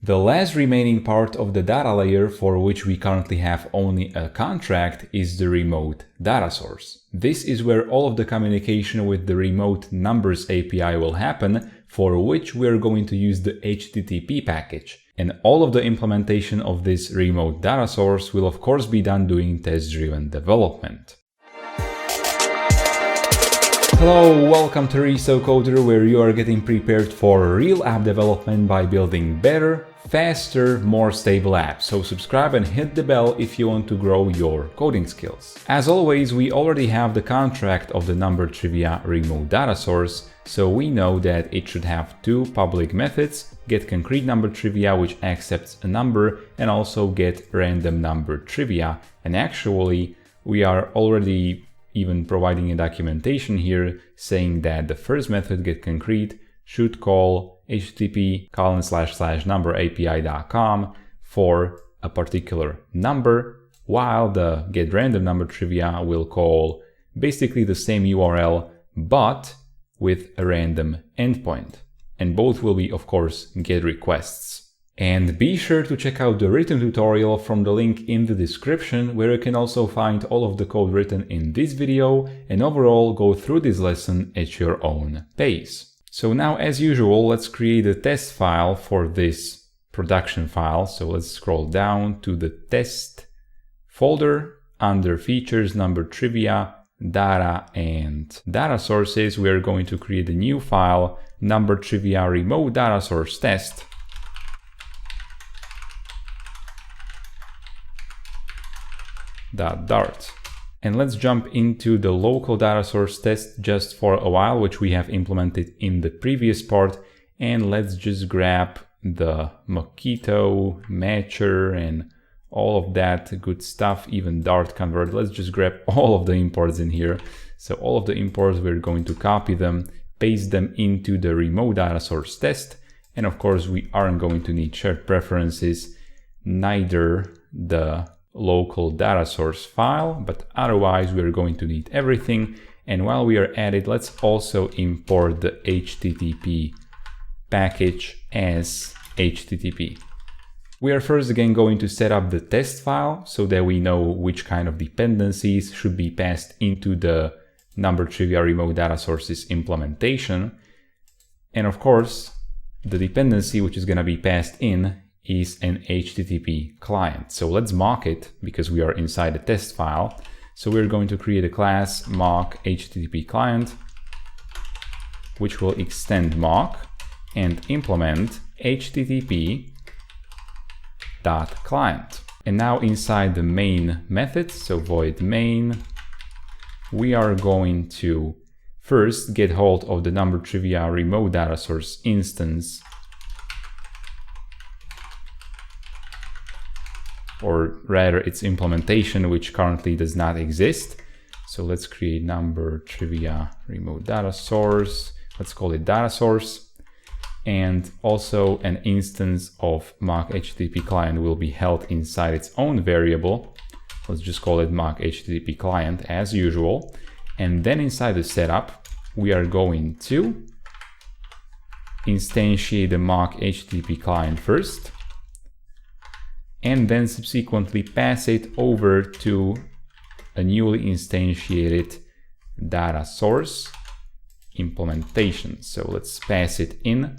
The last remaining part of the data layer, for which we currently have only a contract, is the remote data source. This is where all of the communication with the remote numbers API will happen, for which we are going to use the HTTP package. And all of the implementation of this remote data source will of course be done doing test-driven development. Hello, welcome to ResoCoder, where you are getting prepared for real app development by building better, faster, more stable apps. So subscribe and hit the bell if you want to grow your coding skills. As always, we already have the contract of the number trivia remote data source, so we know that it should have two public methods: get concrete number trivia, which accepts a number, and also get random number trivia. And actually, we are already even providing a documentation here saying that the first method, get concrete, should call http://numberapi.com for a particular number, while the get random number trivia will call basically the same URL but with a random endpoint. And both will be, of course, get requests. And be sure to check out the written tutorial from the link in the description, where you can also find all of the code written in this video and overall go through this lesson at your own pace. So now, as usual, let's create a test file for this production file. So let's scroll down to the test folder. Under features, number trivia, data, and data sources, we are going to create a new file, number trivia remote data source test. .dart. And let's jump into the local data source test just for a while, which we have implemented in the previous part. And let's just grab the Mockito, Matcher, and all of that good stuff, even Dart convert. Let's just grab all of the imports in here. So all of the imports, we're going to copy them, paste them into the remote data source test. And of course, we aren't going to need shared preferences, neither the local data source file, but otherwise we're going to need everything. And while we are at it, let's also import the HTTP package as HTTP. We are first again going to set up the test file so that we know which kind of dependencies should be passed into the number trivia remote data sources implementation. And of course, the dependency which is going to be passed in is an HTTP client. So let's mock it because we are inside the test file. So we're going to create a class mock HTTP client, which will extend mock and implement http.client. And now inside the main method, so void main, we are going to first get hold of the number trivia remote data source instance, or rather its implementation, which currently does not exist. So let's create number trivia remote data source. Let's call it data source. And also an instance of mock HTTP client will be held inside its own variable. Let's just call it mock HTTP client as usual. And then inside the setup, we are going to instantiate the mock HTTP client first, and then subsequently pass it over to a newly instantiated data source implementation. So let's pass it in,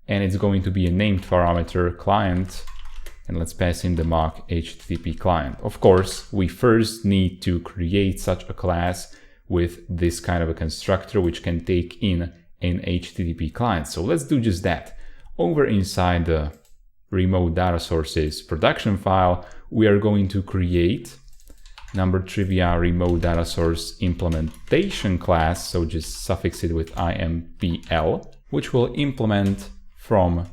and it's going to be a named parameter client, and let's pass in the mock HTTP client. Of course, we first need to create such a class with this kind of a constructor which can take in an HTTP client. So let's do just that. Over inside the remote data sources production file, we are going to create number trivia remote data source implementation class. So just suffix it with impl, which will implement from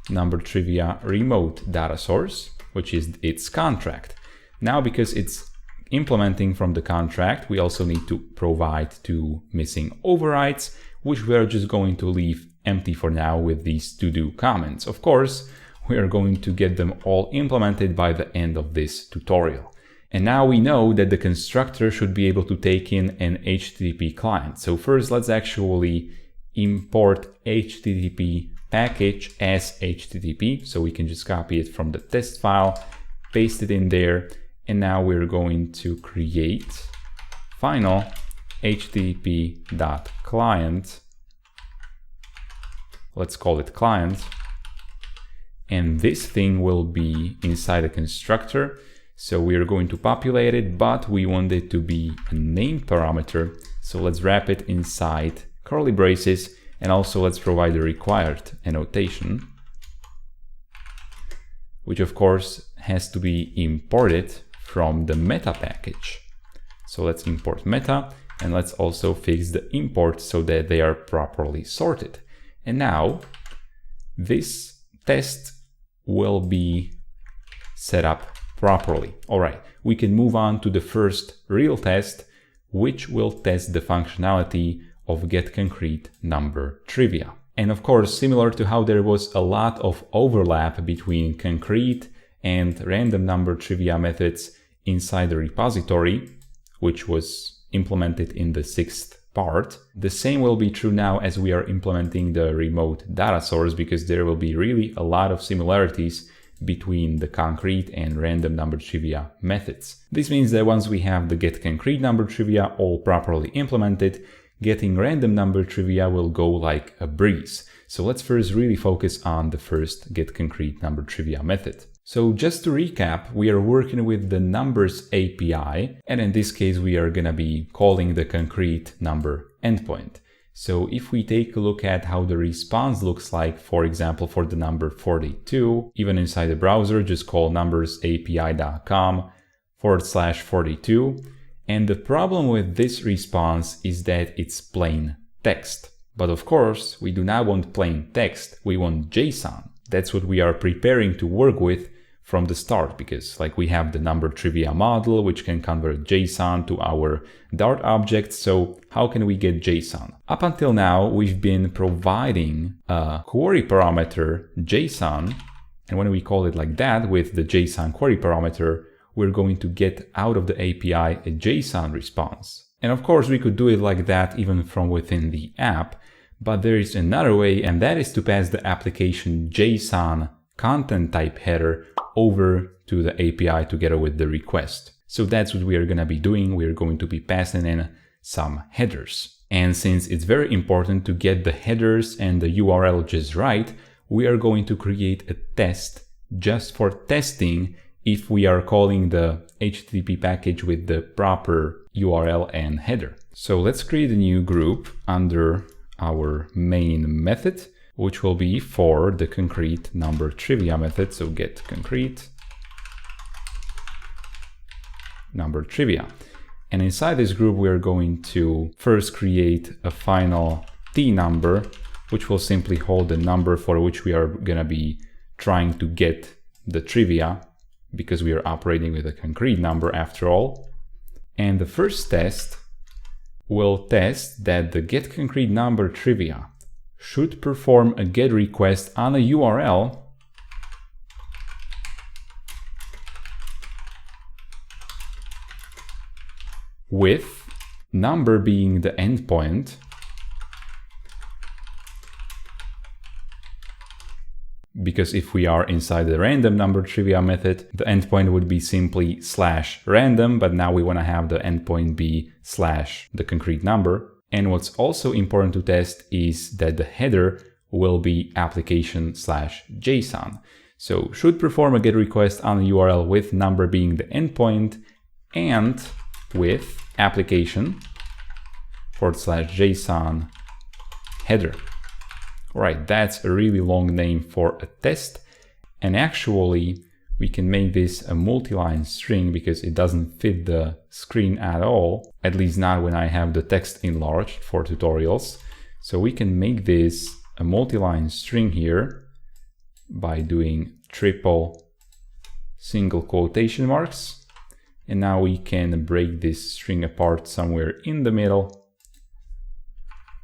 number trivia remote data source, which is its contract. Now, because it's implementing from the contract, we also need to provide two missing overrides, which we are just going to leave empty for now with these to-do comments. Of course, we are going to get them all implemented by the end of this tutorial. And now we know that the constructor should be able to take in an HTTP client. So first, let's actually import HTTP package as HTTP. So we can just copy it from the test file, paste it in there. And now we're going to create final http.client. Let's call it client. And this thing will be inside a constructor. So we are going to populate it, but we want it to be a name parameter. So let's wrap it inside curly braces, and also let's provide the required annotation, which of course has to be imported from the meta package. So let's import meta, and let's also fix the import so that they are properly sorted. And now this test will be set up properly. All right, we can move on to the first real test, which will test the functionality of getConcrete number trivia. And of course, similar to how there was a lot of overlap between concrete and random number trivia methods inside the repository, which was implemented in the 6th part, the same will be true now as we are implementing the remote data source, because there will be really a lot of similarities between the concrete and random number trivia methods. This means that once we have the getConcrete number trivia all properly implemented, getting random number trivia will go like a breeze. So let's first really focus on the first getConcrete number trivia method. So just to recap, we are working with the numbers API, and in this case we are gonna be calling the concrete number endpoint. So if we take a look at how the response looks like, for example, for the number 42, even inside the browser, just call numbersapi.com/42. And the problem with this response is that it's plain text. But of course, we do not want plain text, we want JSON. That's what we are preparing to work with from the start, because like we have the number trivia model, which can convert JSON to our Dart object. So how can we get JSON? Up until now, we've been providing a query parameter JSON. And when we call it like that with the JSON query parameter, we're going to get out of the API a JSON response. And of course, we could do it like that even from within the app, but there is another way, and that is to pass the application JSON content type header over to the API together with the request. So that's what we are going to be doing. We are going to be passing in some headers. And since it's very important to get the headers and the URL just right, we are going to create a test just for testing if we are calling the HTTP package with the proper URL and header. So let's create a new group under our main method, which will be for the concrete number trivia method. So get concrete number trivia. And inside this group, we are going to first create a final T number, which will simply hold the number for which we are going to be trying to get the trivia, because we are operating with a concrete number after all. And the first test will test that the getConcrete number trivia should perform a GET request on a URL with number being the endpoint, because if we are inside the random number trivia method, the endpoint would be simply /random, but now we want to have the endpoint be / the concrete number. And what's also important to test is that the header will be application /JSON. So should perform a GET request on the URL with number being the endpoint and with application /JSON header. Right, that's a really long name for a test. And actually, we can make this a multi-line string because it doesn't fit the screen at all, at least not when I have the text enlarged for tutorials. So we can make this a multi-line string here by doing triple single quotation marks. And now we can break this string apart somewhere in the middle.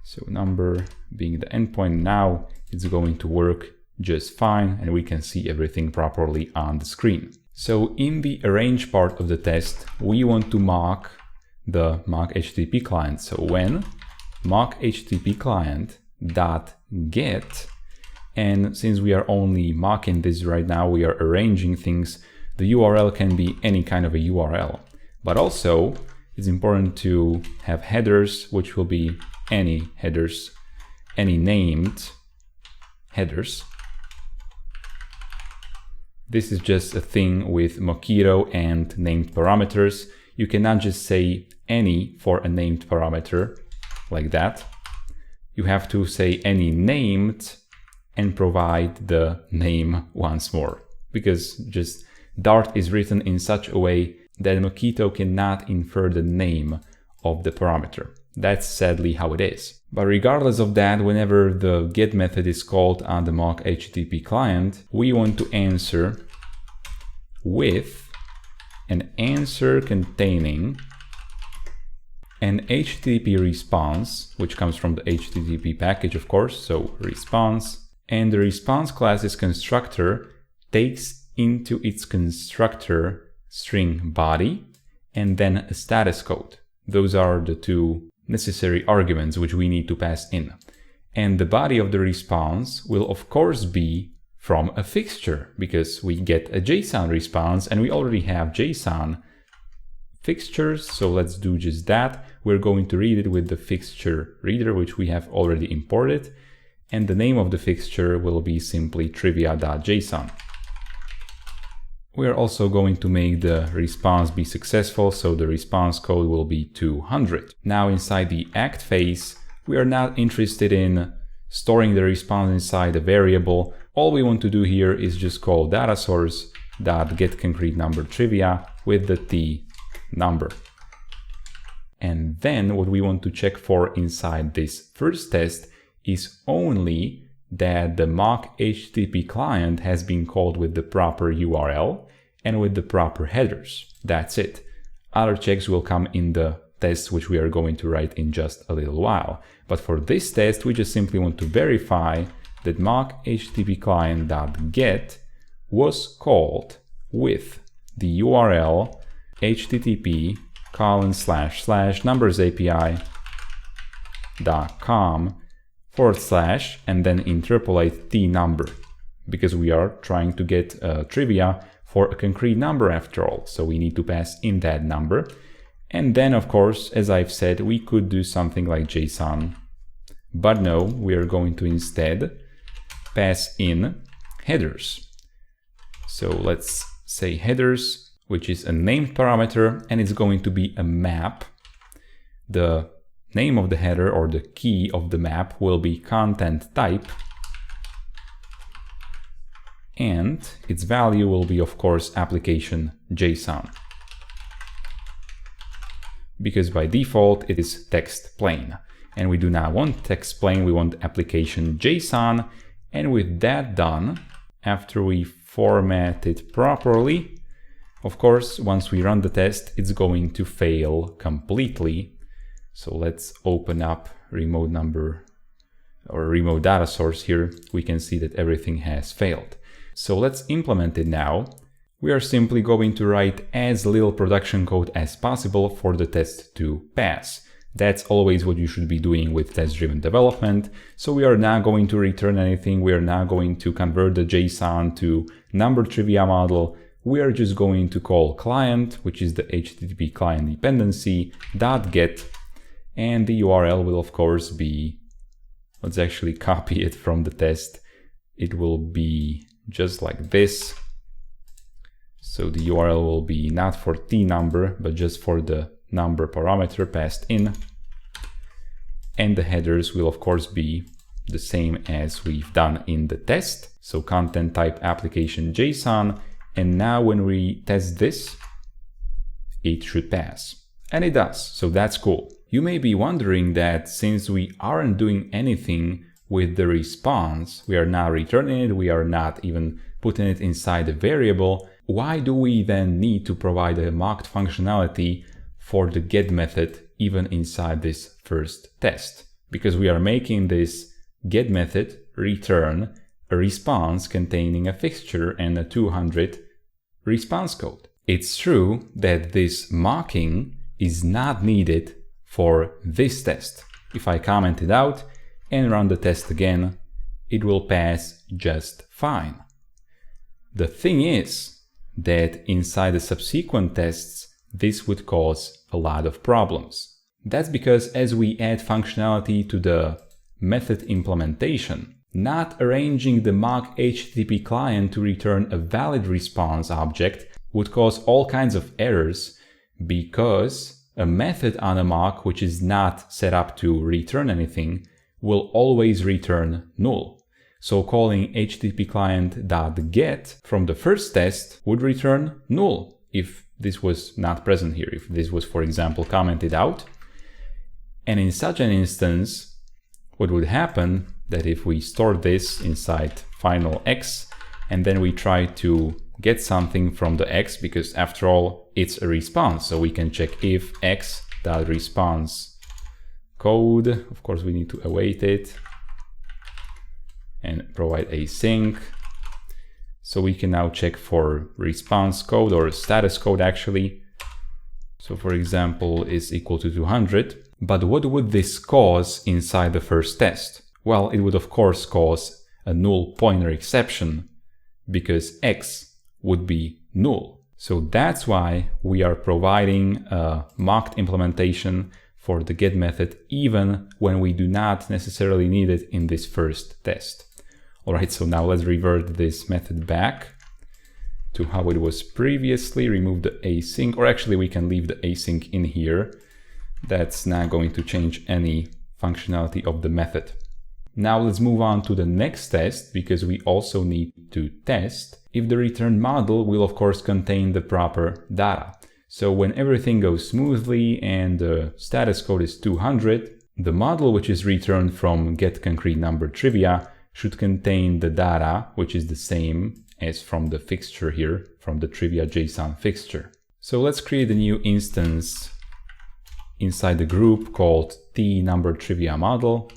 So number being the endpoint, now it's going to work just fine and we can see everything properly on the screen. So in the arrange part of the test, we want to mock the mock HTTP client. So when mock HTTP client dot get And since we are only mocking this right now, we are arranging things, the URL can be any kind of a URL. But also, it's important to have headers, which will be any headers, any named headers. This is just a thing with Mockito and named parameters. You cannot just say any for a named parameter like that. You have to say any named and provide the name once more, because just Dart is written in such a way that Mockito cannot infer the name of the parameter. That's sadly how it is. But regardless of that, whenever the get method is called on the mock HTTP client, we want to answer with an answer containing an HTTP response, which comes from the HTTP package, of course, so response. And the response class's constructor takes into its constructor string body and then a status code. Those are the two necessary arguments which we need to pass in. And the body of the response will of course be from a fixture, because we get a JSON response and we already have JSON fixtures. So let's do just that. We're going to read it with the fixture reader, which we have already imported. And the name of the fixture will be simply trivia.json. We're also going to make the response be successful, so the response code will be 200. Now inside the act phase, we are not interested in storing the response inside a variable. All we want to do here is just call data source.getConcreteNumber trivia with the t number. And then what we want to check for inside this first test is only that the mock HTTP client has been called with the proper URL and with the proper headers. That's it. Other checks will come in the test which we are going to write in just a little while. But for this test, we just simply want to verify that mock HTTP client.get was called with the URL http://numbersapi.com/ and then interpolate t number, because we are trying to get trivia for a concrete number after all. So we need to pass in that number. And then, of course, as I've said, we could do something like JSON, but no, we are going to instead pass in headers. So let's say headers, which is a named parameter, and it's going to be a map. The name of the header or the key of the map will be content type, and its value will be, of course, application JSON, because by default it is text plain, and we do not want text plain, we want application JSON. And with that done, after we format it properly, of course, once we run the test, it's going to fail completely. So let's open up remote number or remote data source here. We can see that everything has failed. So let's implement it now. We are simply going to write as little production code as possible for the test to pass. That's always what you should be doing with test-driven development. So we are not going to return anything. We are not going to convert the JSON to number trivia model. We are just going to call client, which is the HTTP client dependency, .get, and the URL will of course be, let's actually copy it from the test. It will be just like this. So the URL will be not for t number, but just for the number parameter passed in. And the headers will of course be the same as we've done in the test. So content type application JSON. And now when we test this, it should pass. And it does, so that's cool. You may be wondering that since we aren't doing anything with the response, we are not returning it, we are not even putting it inside a variable, why do we then need to provide a mocked functionality for the get method even inside this first test? Because we are making this get method return a response containing a fixture and a 200 response code. It's true that this mocking is not needed for this test. If I comment it out and run the test again, it will pass just fine. The thing is that inside the subsequent tests, this would cause a lot of problems. That's because as we add functionality to the method implementation, not arranging the mock HTTP client to return a valid response object would cause all kinds of errors, because a method on a mock which is not set up to return anything will always return null. So calling HTTP client.get from the first test would return null if this was not present here, if this was, for example, commented out. And in such an instance, what would happen that if we store this inside final x and then we try to get something from the x, because after all it's a response, so we can check if x.response code, of course we need to await it and provide async. So we can now check for response code or status code actually. So for example is equal to 200. But what would this cause inside the first test? Well, it would of course cause a null pointer exception because x would be null. So that's why we are providing a mocked implementation for the get method even when we do not necessarily need it in this first test. Alright, so now let's revert this method back to how it was previously. Remove the async, or actually we can leave the async in here. That's not going to change any functionality of the method. Now let's move on to the next test, because we also need to test if the return model will of course contain the proper data. So when everything goes smoothly and the status code is 200, the model which is returned from getConcreteNumberTrivia should contain the data which is the same as from the fixture here, from the trivia JSON fixture. So let's create a new instance inside the group called tNumberTriviaModel,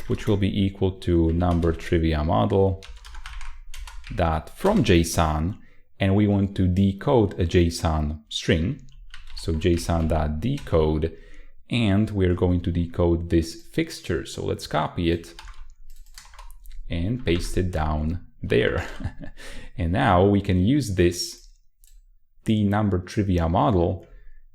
which will be equal to NumberTriviaModel.fromJSON, and we want to decode a JSON string. So JSON.decode, and we're going to decode this fixture. So let's copy it and paste it down there. And now we can use this tNumberTriviaModel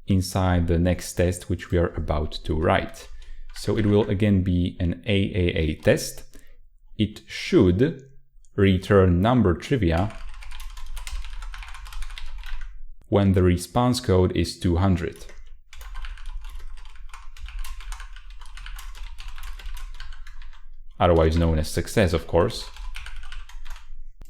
inside the next test, which we are about to write. So it will again be an AAA test. It should return number trivia when the response code is 200. Otherwise known as success, of course.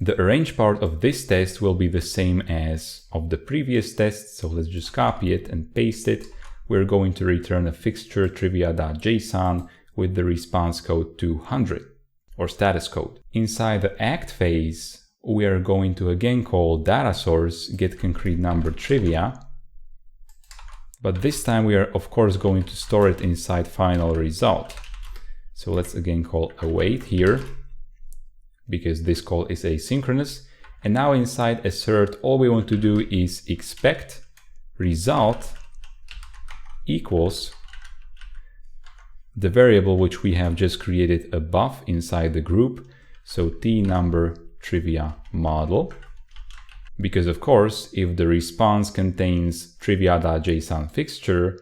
The arrange part of this test will be the same as of the previous test, so let's just copy it and paste it. We're going to return a fixture trivia.json with the response code 200, or status code. Inside the act phase, we are going to again call data source getConcreteNumberTrivia, but this time we are of course going to store it inside final result. So let's again call await here, because this call is asynchronous. And now inside assert, all we want to do is expect result equals the variable which we have just created above inside the group. So tNumberTriviaModel, because of course, if the response contains trivia.json fixture,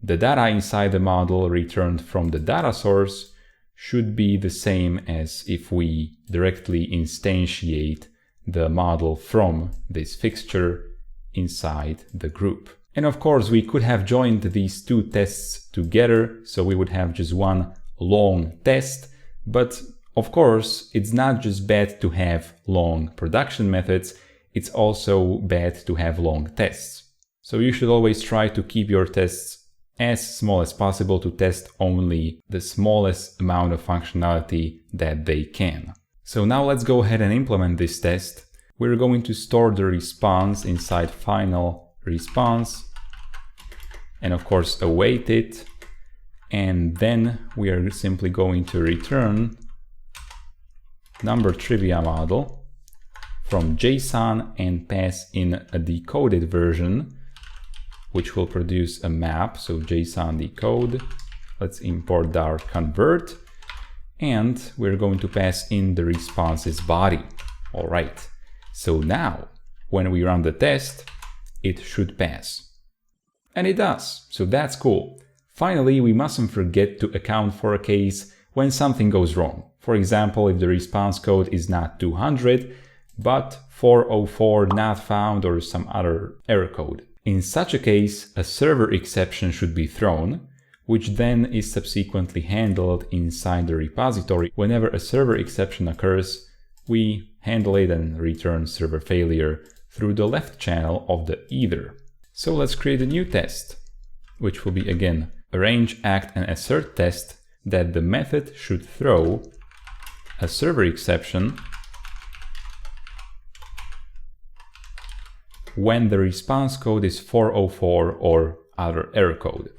the data inside the model returned from the data source should be the same as if we directly instantiate the model from this fixture inside the group. And of course, we could have joined these two tests together, so we would have just one long test. But of course, it's not just bad to have long production methods, it's also bad to have long tests. So you should always try to keep your tests as small as possible to test only the smallest amount of functionality that they can. So now let's go ahead and implement this test. We're going to store the response inside final response and of course await it, and then we are simply going to return number trivia model from JSON and pass in a decoded version which will produce a map. So JSON decode Let's import our convert, and we're going to pass in the response's body. All right, so now when we run the test, it should pass. And it does, so that's cool. Finally, we mustn't forget to account for a case when something goes wrong. For example, if the response code is not 200, but 404 not found or some other error code. In such a case, a server exception should be thrown, which then is subsequently handled inside the repository. Whenever a server exception occurs, we handle it and return server failure through the left channel of the either. So let's create a new test, which will be again arrange, act, and assert test that the method should throw a server exception when the response code is 404 or other error code.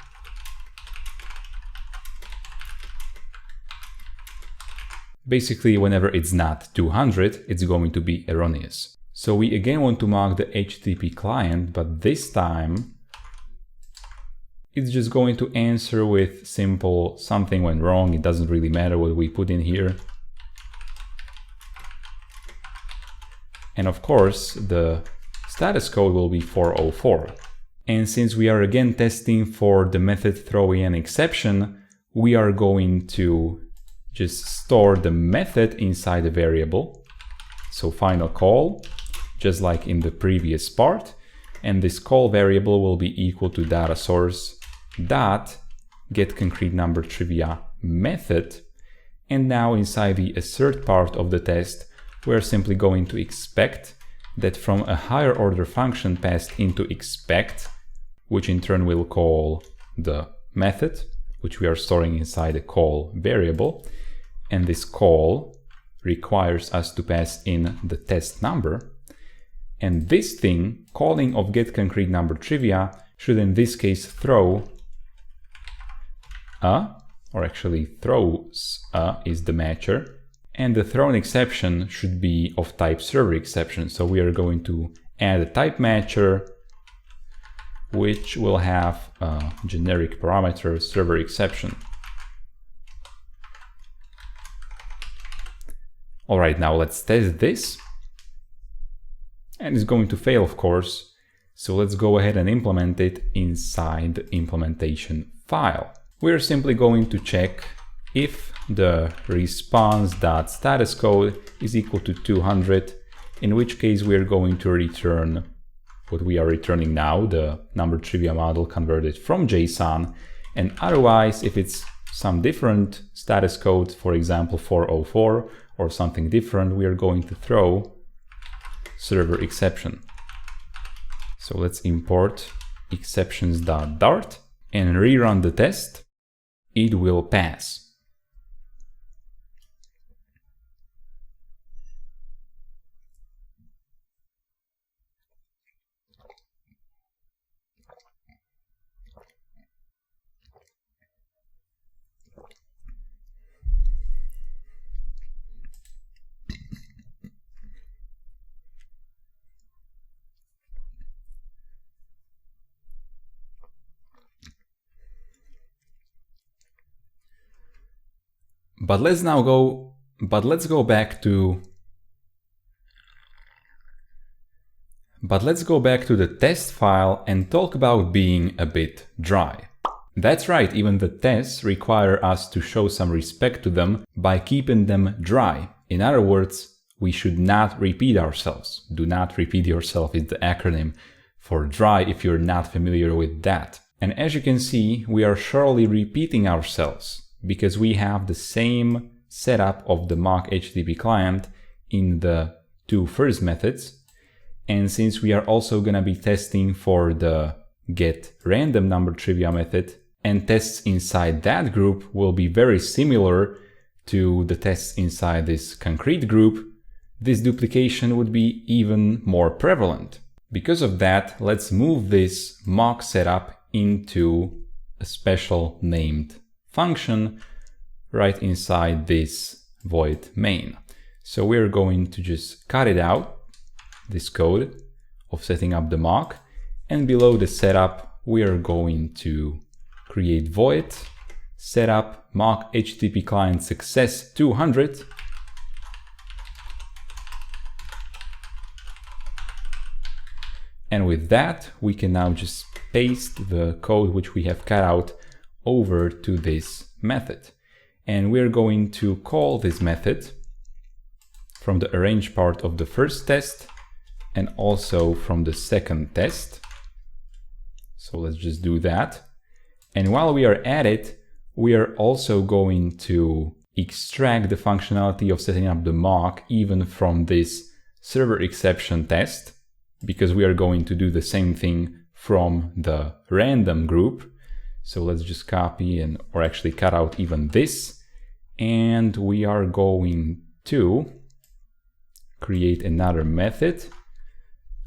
Basically, whenever it's not 200, it's going to be erroneous. So we again want to mark the HTTP client, but this time it's just going to answer with simple something went wrong. It doesn't really matter what we put in here. And of course, the status code will be 404. And since we are again testing for the method throwing an exception, we are going to just store the method inside a variable. So final call, just like in the previous part. And this call variable will be equal to data source dot get concrete number trivia method. And now inside the assert part of the test, we're simply going to expect that from a higher order function passed into expect, which in turn will call the method, which we are storing inside a call variable. And this call requires us to pass in the test number. And this thing, calling of get concrete number trivia, should in this case throw a, or actually throws a is the matcher. And the thrown exception should be of type server exception. So we are going to add a type matcher, which will have a generic parameter server exception. All right, now let's test this. And it's going to fail, of course. So let's go ahead and implement it inside the implementation file. We're simply going to check if the response.status code is equal to 200, in which case we're going to return what we are returning now, the number trivia model converted from JSON. And otherwise, if it's some different status code, for example, 404 or something different, we are going to throw server exception. So let's import exceptions.dart and rerun the test. It will pass. But let's go back to the test file and talk about being a bit dry. That's right, even the tests require us to show some respect to them by keeping them dry. In other words, we should not repeat ourselves. Do not repeat yourself is the acronym for dry if you're not familiar with that. And as you can see, we are surely repeating ourselves, because we have the same setup of the mock HTTP client in the two first methods. And since we are also going to be testing for the get random number trivia method, and tests inside that group will be very similar to the tests inside this concrete group, this duplication would be even more prevalent. Because of that, let's move this mock setup into a special named function right inside this void main. So we're going to just cut it out, this code of setting up the mock, and below the setup we are going to create void setup mock HTTP client success 200. And with that, we can now just paste the code which we have cut out over to this method. And we're going to call this method from the arrange part of the first test and also from the second test. So let's just do that. And while we are at it, we are also going to extract the functionality of setting up the mock even from this server exception test, because we are going to do the same thing from the random group. So let's just copy or actually cut out even this. And we are going to create another method,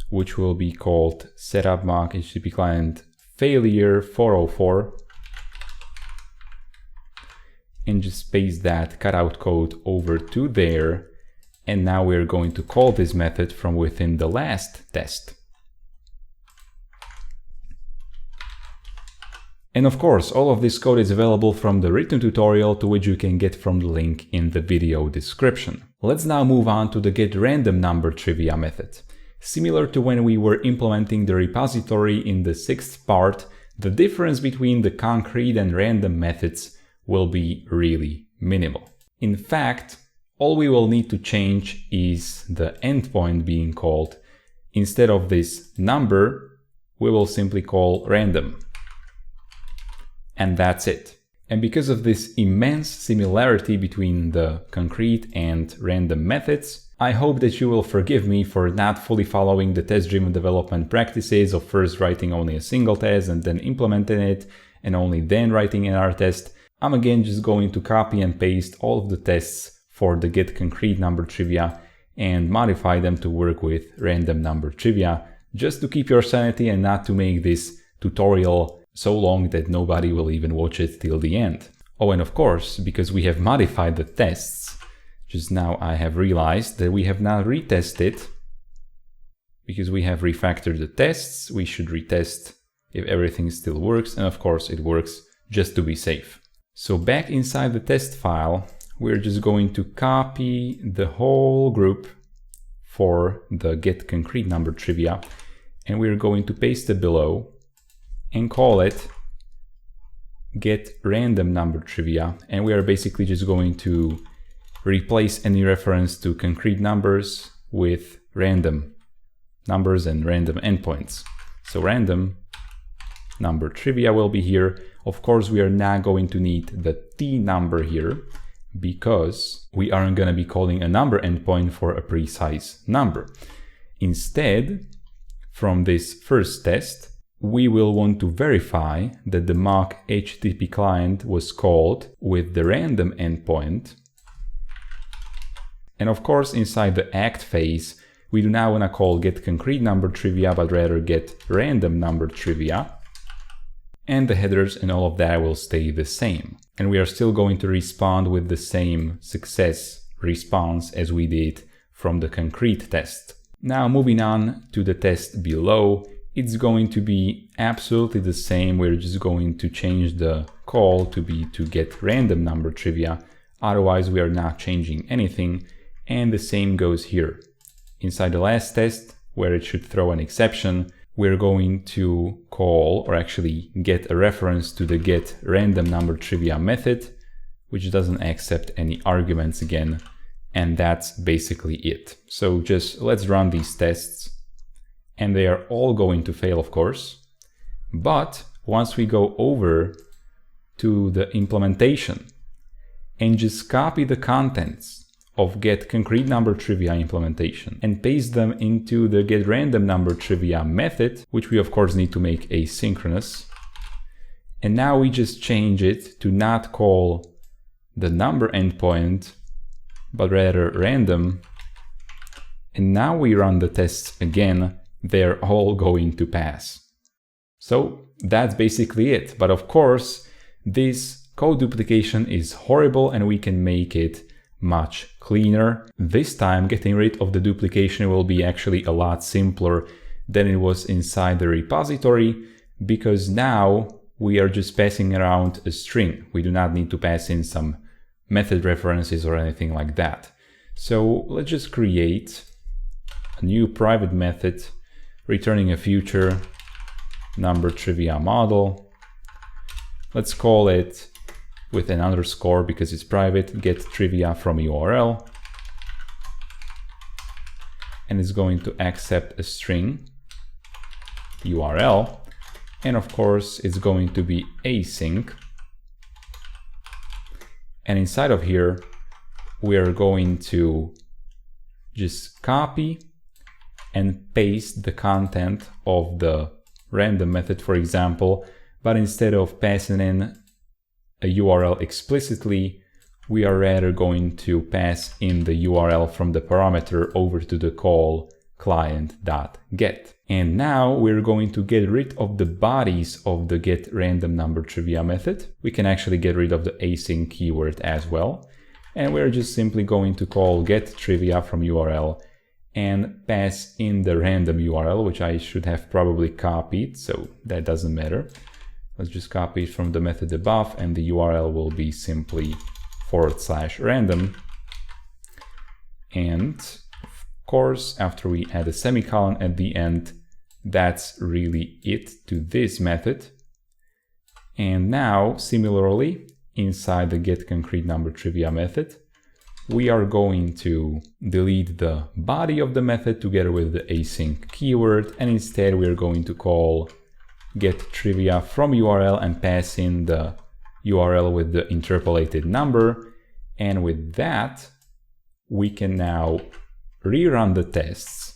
which will be called setup mock HTTP client failure 404. And just paste that cutout code over to there. And now we're going to call this method from within the last test. And of course, all of this code is available from the written tutorial, to which you can get from the link in the video description. Let's now move on to the getRandomNumberTrivia method. Similar to when we were implementing the repository in the sixth part, the difference between the concrete and random methods will be really minimal. In fact, all we will need to change is the endpoint being called. Instead of this number, we will simply call random. And that's it. And because of this immense similarity between the concrete and random methods, I hope that you will forgive me for not fully following the test-driven development practices of first writing only a single test and then implementing it, and only then writing another test. I'm again just going to copy and paste all of the tests for the getConcreteNumberTrivia and modify them to work with random number trivia, just to keep your sanity and not to make this tutorial so long that nobody will even watch it till the end. Oh, and of course, because we have modified the tests, just now I have realized that we have now retested. Because we have refactored the tests, we should retest if everything still works, and of course it works, just to be safe. So back inside the test file, we're just going to copy the whole group for the getConcreteNumberTrivia, and we're going to paste it below and call it getRandomNumberTrivia. And we are basically just going to replace any reference to concrete numbers with random numbers and random endpoints. So random number trivia will be here. Of course, we are not going to need the T number here, because we aren't going to be calling a number endpoint for a precise number. Instead, from this first test, we will want to verify that the mock HTTP client was called with the random endpoint. And of course, inside the act phase, we do not want to call getConcreteNumberTrivia, but rather getRandomNumberTrivia. And the headers and all of that will stay the same. And we are still going to respond with the same success response as we did from the concrete test. Now moving on to the test below, it's going to be absolutely the same. We're just going to change the call to be to getRandomNumberTrivia. Otherwise, we are not changing anything. And the same goes here. Inside the last test, where it should throw an exception, we're going to call, or actually get a reference to the getRandomNumberTrivia method, which doesn't accept any arguments again. And that's basically it. So just let's run these tests. And they are all going to fail, of course. But once we go over to the implementation and just copy the contents of getConcreteNumberTrivia implementation and paste them into the getRandomNumberTrivia method, which we of course need to make asynchronous. And now we just change it to not call the number endpoint, but rather random. And now we run the tests again. They're all going to pass. So that's basically it. But of course, this code duplication is horrible and we can make it much cleaner. This time, getting rid of the duplication will be actually a lot simpler than it was inside the repository, because now we are just passing around a string. We do not need to pass in some method references or anything like that. So let's just create a new private method returning a future number trivia model. Let's call it with an underscore because it's private, get trivia from URL. And it's going to accept a string URL. And of course, it's going to be async. And inside of here, we are going to just copy and paste the content of the random method, for example, but instead of passing in a URL explicitly, we are rather going to pass in the URL from the parameter over to the call client.get. And now we're going to get rid of the bodies of the get random number trivia method. We can actually get rid of the async keyword as well. And we're just simply going to call get trivia from URL and pass in the random URL, which I should have probably copied, so that doesn't matter. Let's just copy it from the method above, and the URL will be simply /random. And of course, after we add a semicolon at the end, that's really it to this method. And now, similarly, inside the get concrete number trivia method, we are going to delete the body of the method together with the async keyword, and instead we're going to call get trivia from URL and pass in the URL with the interpolated number. And with that, we can now rerun the tests,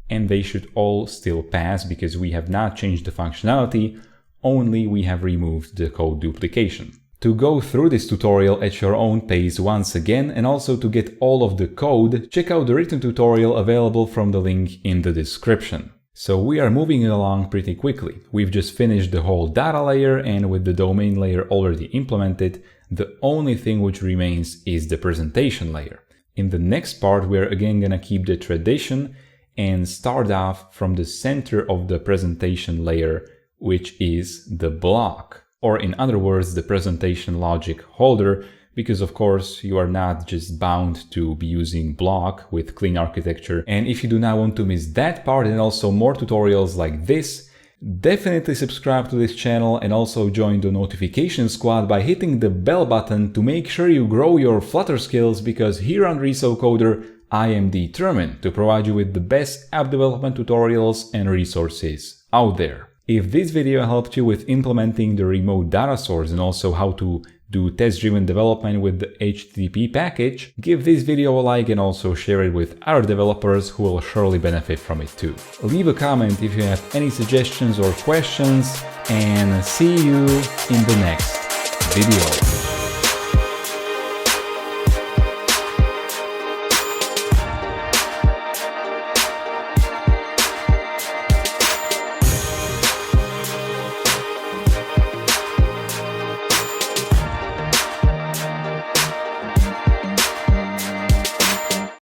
and they should all still pass because we have not changed the functionality, only we have removed the code duplication. To go through this tutorial at your own pace once again, and also to get all of the code, check out the written tutorial available from the link in the description. So we are moving along pretty quickly. We've just finished the whole data layer, and with the domain layer already implemented, the only thing which remains is the presentation layer. In the next part, we're again gonna keep the tradition and start off from the center of the presentation layer, which is the block. Or in other words, the presentation logic holder, because of course you are not just bound to be using block with clean architecture. And if you do not want to miss that part and also more tutorials like this, definitely subscribe to this channel and also join the notification squad by hitting the bell button to make sure you grow your Flutter skills, because here on ResoCoder, I am determined to provide you with the best app development tutorials and resources out there. If this video helped you with implementing the remote data source and also how to do test-driven development with the HTTP package, give this video a like and also share it with other developers who will surely benefit from it too. Leave a comment if you have any suggestions or questions, and see you in the next video.